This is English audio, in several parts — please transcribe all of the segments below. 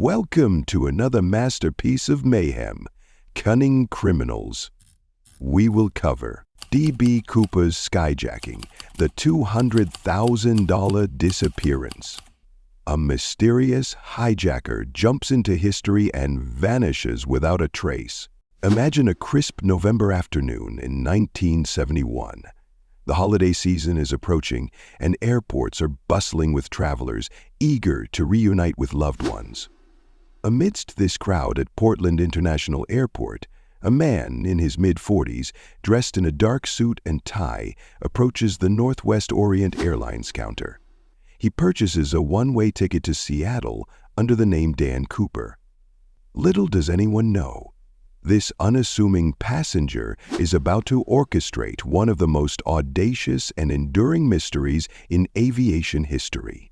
Welcome to another masterpiece of mayhem, Cunning Criminals. We will cover D.B. Cooper's Skyjacking, the $200,000 disappearance. A mysterious hijacker jumps into history and vanishes without a trace. Imagine a crisp November afternoon in 1971. The holiday season is approaching, and airports are bustling with travelers eager to reunite with loved ones. Amidst this crowd at Portland International Airport, a man in his mid-40s, dressed in a dark suit and tie, approaches the Northwest Orient Airlines counter. He purchases a one-way ticket to Seattle under the name Dan Cooper. Little does anyone know, this unassuming passenger is about to orchestrate one of the most audacious and enduring mysteries in aviation history.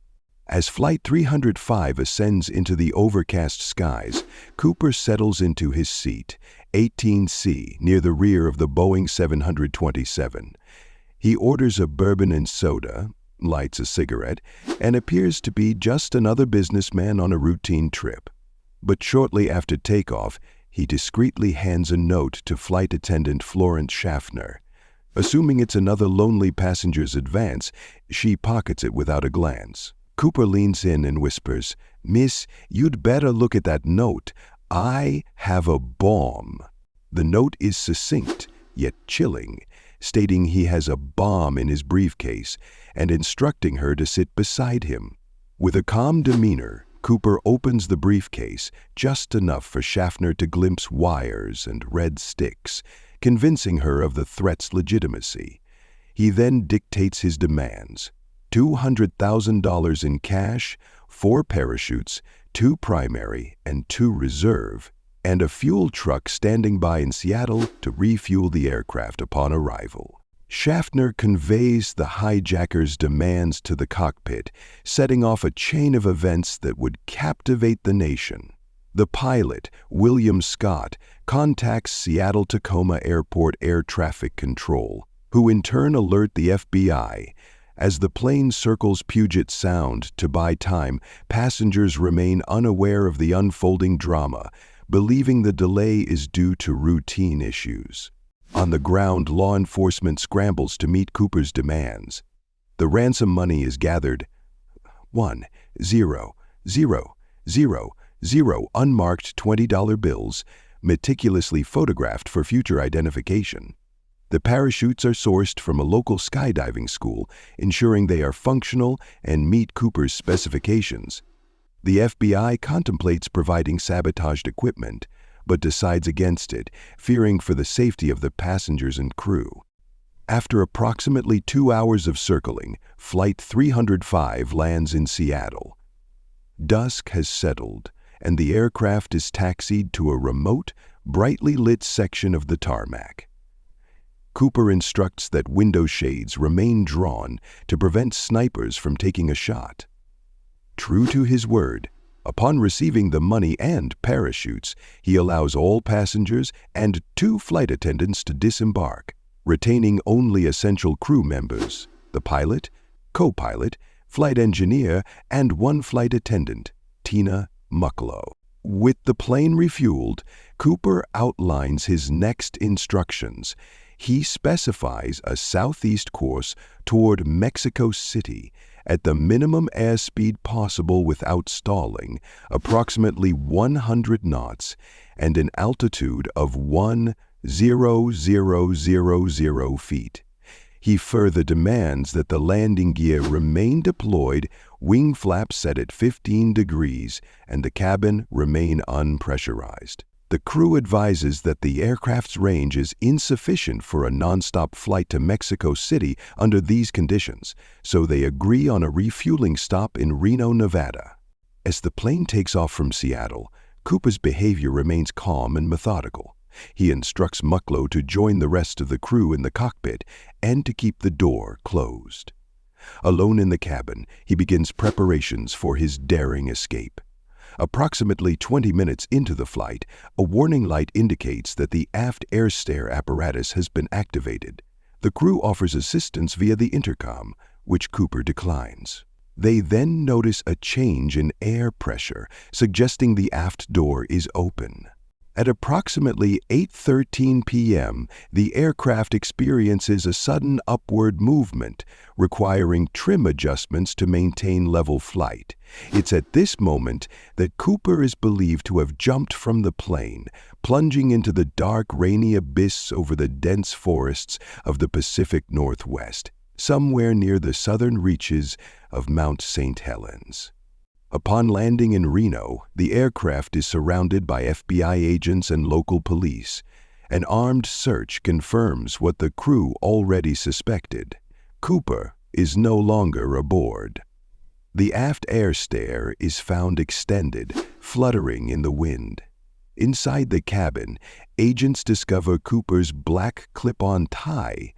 As Flight 305 ascends into the overcast skies, Cooper settles into his seat, 18C, near the rear of the Boeing 727. He orders a bourbon and soda, lights a cigarette, and appears to be just another businessman on a routine trip. But shortly after takeoff, he discreetly hands a note to flight attendant Florence Schaffner. Assuming it's another lonely passenger's advance, she pockets it without a glance. Cooper leans in and whispers, "Miss, you'd better look at that note. I have a bomb." The note is succinct, yet chilling, stating he has a bomb in his briefcase and instructing her to sit beside him. With a calm demeanor, Cooper opens the briefcase, just enough for Schaffner to glimpse wires and red sticks, convincing her of the threat's legitimacy. He then dictates his demands: $200,000 in cash, 4 parachutes, 2 primary and 2 reserve, and a fuel truck standing by in Seattle to refuel the aircraft upon arrival. Schaffner conveys the hijacker's demands to the cockpit, setting off a chain of events that would captivate the nation. The pilot, William Scott, contacts Seattle-Tacoma Airport Air Traffic Control, who in turn alert the FBI. As the plane circles Puget Sound to buy time, passengers remain unaware of the unfolding drama, believing the delay is due to routine issues. On the ground, law enforcement scrambles to meet Cooper's demands. The ransom money is gathered 1,0,0,0,0 unmarked $20 bills, meticulously photographed for future identification. The parachutes are sourced from a local skydiving school, ensuring they are functional and meet Cooper's specifications. The FBI contemplates providing sabotaged equipment, but decides against it, fearing for the safety of the passengers and crew. After approximately 2 hours of circling, Flight 305 lands in Seattle. Dusk has settled, and the aircraft is taxied to a remote, brightly lit section of the tarmac. Cooper instructs that window shades remain drawn to prevent snipers from taking a shot. True to his word, upon receiving the money and parachutes, he allows all passengers and 2 flight attendants to disembark, retaining only essential crew members: the pilot, co-pilot, flight engineer, and 1 flight attendant, Tina Mucklow. With the plane refueled, Cooper outlines his next instructions. He specifies a southeast course toward Mexico City at the minimum airspeed possible without stalling, approximately 100 knots, and an altitude of 1,000 feet. He further demands that the landing gear remain deployed, wing flaps set at 15 degrees, and the cabin remain unpressurized. The crew advises that the aircraft's range is insufficient for a nonstop flight to Mexico City under these conditions, so they agree on a refueling stop in Reno, Nevada. As the plane takes off from Seattle, Cooper's behavior remains calm and methodical. He instructs Mucklow to join the rest of the crew in the cockpit and to keep the door closed. Alone in the cabin, he begins preparations for his daring escape. Approximately 20 minutes into the flight, a warning light indicates that the aft air stair apparatus has been activated. The crew offers assistance via the intercom, which Cooper declines. They then notice a change in air pressure, suggesting the aft door is open. At approximately 8:13 p.m., the aircraft experiences a sudden upward movement, requiring trim adjustments to maintain level flight. It's at this moment that Cooper is believed to have jumped from the plane, plunging into the dark, rainy abyss over the dense forests of the Pacific Northwest, somewhere near the southern reaches of Mount St. Helens. Upon landing in Reno, the aircraft is surrounded by FBI agents and local police. An armed search confirms what the crew already suspected. Cooper is no longer aboard. The aft air stair is found extended, fluttering in the wind. Inside the cabin, agents discover Cooper's black clip-on tie,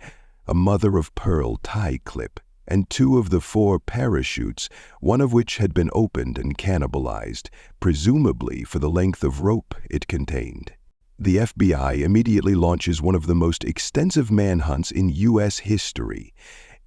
a mother-of-pearl tie clip, and 2 of the 4 parachutes, one of which had been opened and cannibalized, presumably for the length of rope it contained. The FBI immediately launches one of the most extensive manhunts in U.S. history.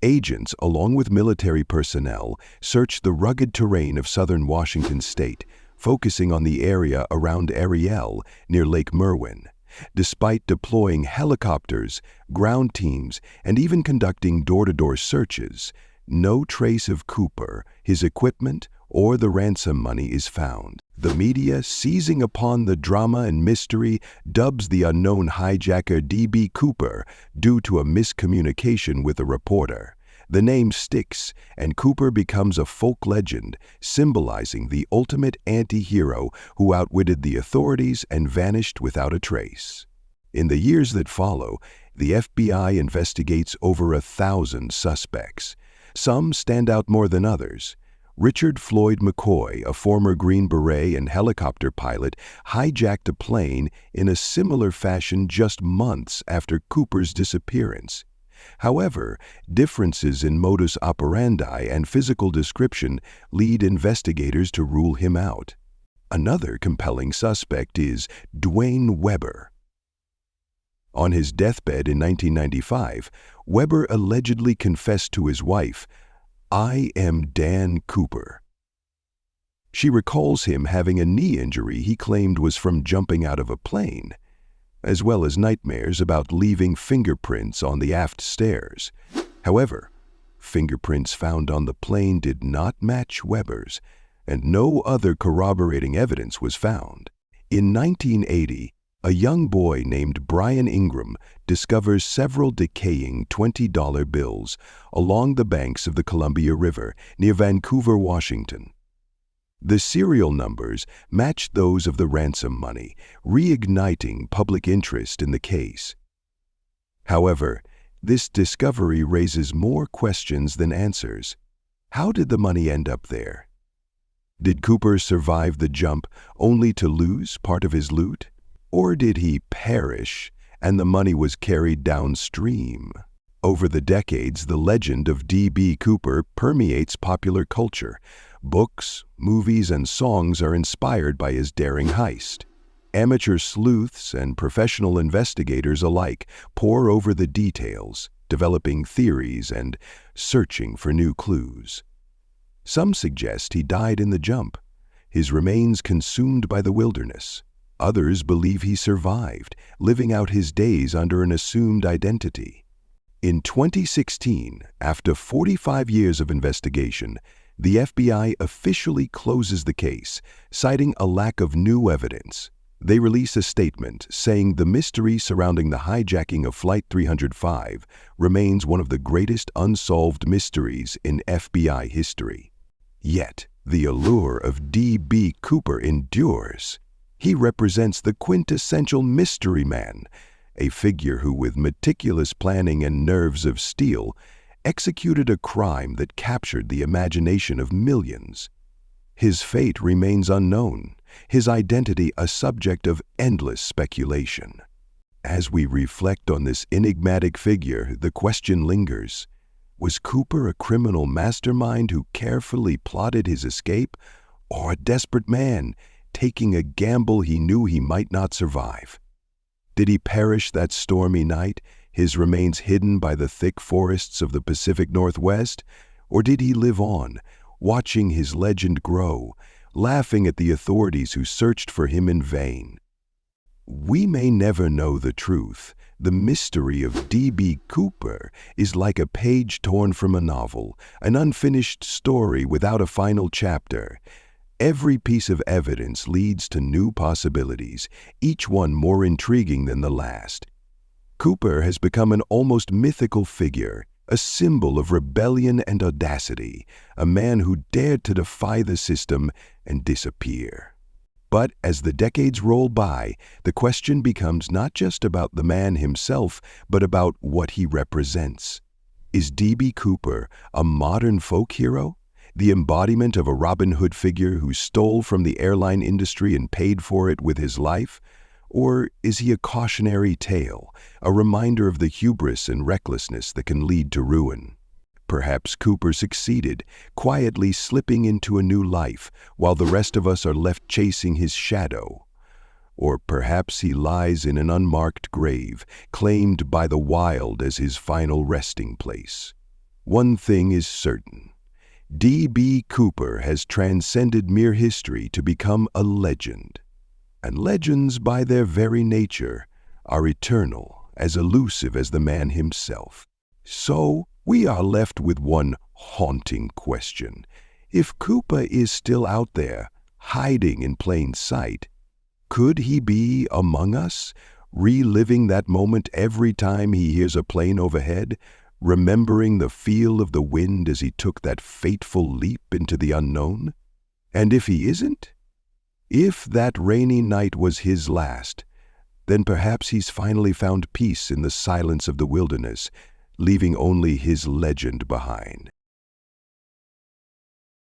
Agents, along with military personnel, search the rugged terrain of southern Washington state, focusing on the area around Ariel, near Lake Merwin. Despite deploying helicopters, ground teams, and even conducting door-to-door searches, no trace of Cooper, his equipment, or the ransom money is found. The media, seizing upon the drama and mystery, dubs the unknown hijacker D.B. Cooper due to a miscommunication with a reporter. The name sticks, and Cooper becomes a folk legend, symbolizing the ultimate anti-hero who outwitted the authorities and vanished without a trace. In the years that follow, the FBI investigates over 1,000 suspects. Some stand out more than others. Richard Floyd McCoy, a former Green Beret and helicopter pilot, hijacked a plane in a similar fashion just months after Cooper's disappearance. However, differences in modus operandi and physical description lead investigators to rule him out. Another compelling suspect is Dwayne Weber. On his deathbed in 1995, Weber allegedly confessed to his wife, "I am Dan Cooper." She recalls him having a knee injury he claimed was from jumping out of a plane, as well as nightmares about leaving fingerprints on the aft stairs. However, fingerprints found on the plane did not match Weber's, and no other corroborating evidence was found. In 1980, a young boy named Brian Ingram discovers several decaying $20 bills along the banks of the Columbia River near Vancouver, Washington. The serial numbers matched those of the ransom money, reigniting public interest in the case. However, this discovery raises more questions than answers. How did the money end up there? Did Cooper survive the jump only to lose part of his loot? Or did he perish and the money was carried downstream? Over the decades, the legend of D.B. Cooper permeates popular culture. Books, movies, and songs are inspired by his daring heist. Amateur sleuths and professional investigators alike pore over the details, developing theories and searching for new clues. Some suggest he died in the jump, his remains consumed by the wilderness. Others believe he survived, living out his days under an assumed identity. In 2016, after 45 years of investigation, the FBI officially closes the case, citing a lack of new evidence. They release a statement saying the mystery surrounding the hijacking of Flight 305 remains one of the greatest unsolved mysteries in FBI history. Yet, the allure of D.B. Cooper endures. He represents the quintessential mystery man, a figure who, with meticulous planning and nerves of steel, executed a crime that captured the imagination of millions. His fate remains unknown, his identity a subject of endless speculation. As we reflect on this enigmatic figure, the question lingers: was Cooper a criminal mastermind who carefully plotted his escape, or a desperate man taking a gamble he knew he might not survive? Did he perish that stormy night, his remains hidden by the thick forests of the Pacific Northwest? Or did he live on, watching his legend grow, laughing at the authorities who searched for him in vain. We may never know the truth. The mystery of D.B. Cooper is like a page torn from a novel, an unfinished story without a final chapter. Every piece of evidence leads to new possibilities, each one more intriguing than the last. Cooper has become an almost mythical figure, a symbol of rebellion and audacity, a man who dared to defy the system and disappear. But as the decades roll by, the question becomes not just about the man himself, but about what he represents. Is D.B. Cooper a modern folk hero, the embodiment of a Robin Hood figure who stole from the airline industry and paid for it with his life? Or is he a cautionary tale, a reminder of the hubris and recklessness that can lead to ruin? Perhaps Cooper succeeded, quietly slipping into a new life, while the rest of us are left chasing his shadow. Or perhaps he lies in an unmarked grave, claimed by the wild as his final resting place. One thing is certain. D.B. Cooper has transcended mere history to become a legend. And legends, by their very nature, are eternal, as elusive as the man himself. So, we are left with one haunting question. If Cooper is still out there, hiding in plain sight, could he be among us, reliving that moment every time he hears a plane overhead, remembering the feel of the wind as he took that fateful leap into the unknown? And if he isn't? If that rainy night was his last, then perhaps he's finally found peace in the silence of the wilderness, leaving only his legend behind.